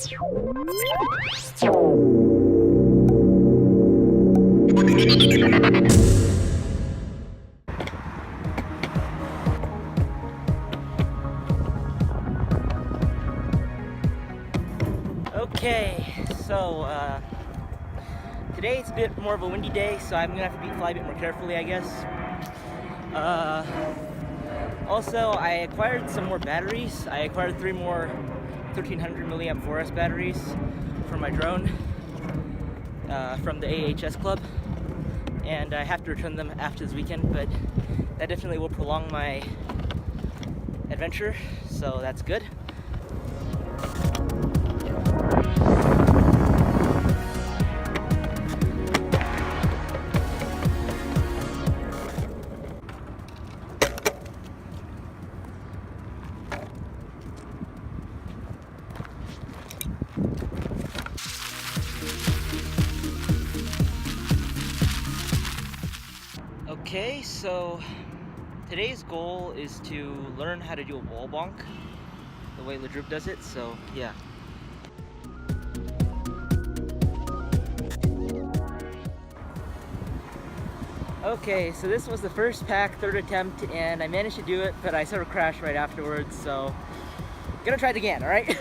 Okay, so today it's a bit more of a windy day, so I'm gonna have to fly a bit more carefully, I guess. Also, I acquired some more batteries. I acquired 3 more 1300 milliamp 4S batteries for my drone from the AHS club, and I have to return them after this weekend, but that definitely will prolong my adventure, so that's good. Okay, so today's goal is to learn how to do a wall bonk the way Drib does it, so yeah. Okay, so this was the first pack, 3rd attempt, and I managed to do it, but I sort of crashed right afterwards, so gonna try it again, alright?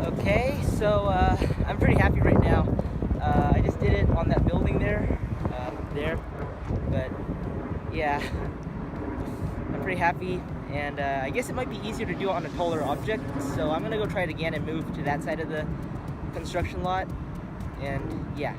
Okay, so I'm pretty happy right now. I just did it on that building there, but yeah, I'm pretty happy, and I guess it might be easier to do it on a taller object, so I'm gonna go try it again and move to that side of the construction lot, and yeah.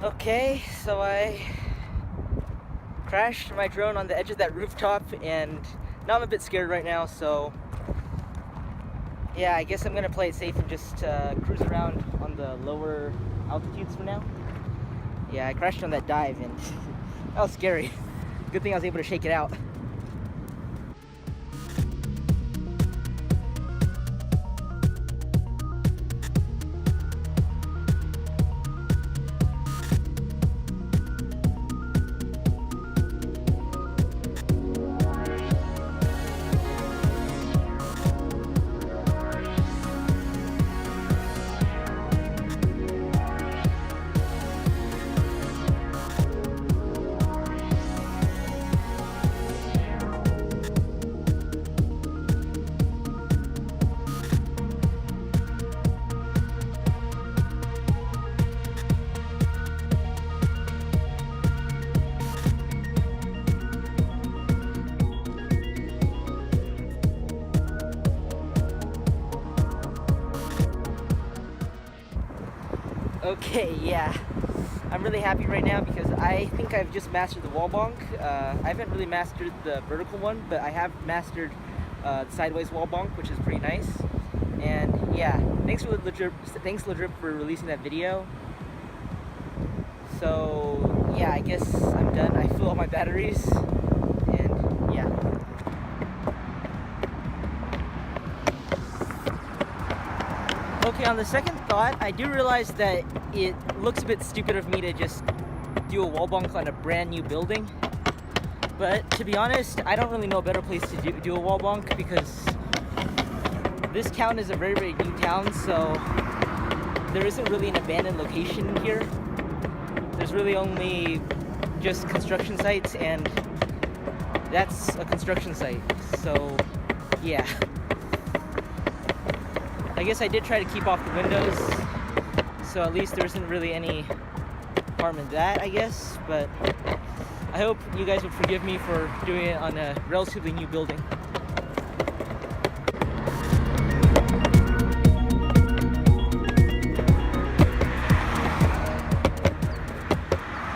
Okay, so I crashed my drone on the edge of that rooftop, and now I'm a bit scared right now, so yeah, I guess I'm gonna play it safe and just cruise around on the lower altitudes for now. Yeah, I crashed on that dive, and that was scary. Good thing I was able to shake it out. Okay, yeah, I'm really happy right now because I think I've just mastered the wall bonk. I haven't really mastered the vertical one, but I have mastered the sideways wall bonk, which is pretty nice. And yeah, thanks Drib for releasing that video. So yeah, I guess I'm done. I fill all my batteries, and yeah. Okay, on the second thought, I do realize that it looks a bit stupid of me to just do a wall bonk on a brand new building. But to be honest, I don't really know a better place to do a wall bonk, because this town is a very, very new town, so there isn't really an abandoned location here. There's really only just construction sites, and that's a construction site. So yeah, I guess I did try to keep off the windows, so at least there isn't really any harm in that, I guess. But I hope you guys would forgive me for doing it on a relatively new building.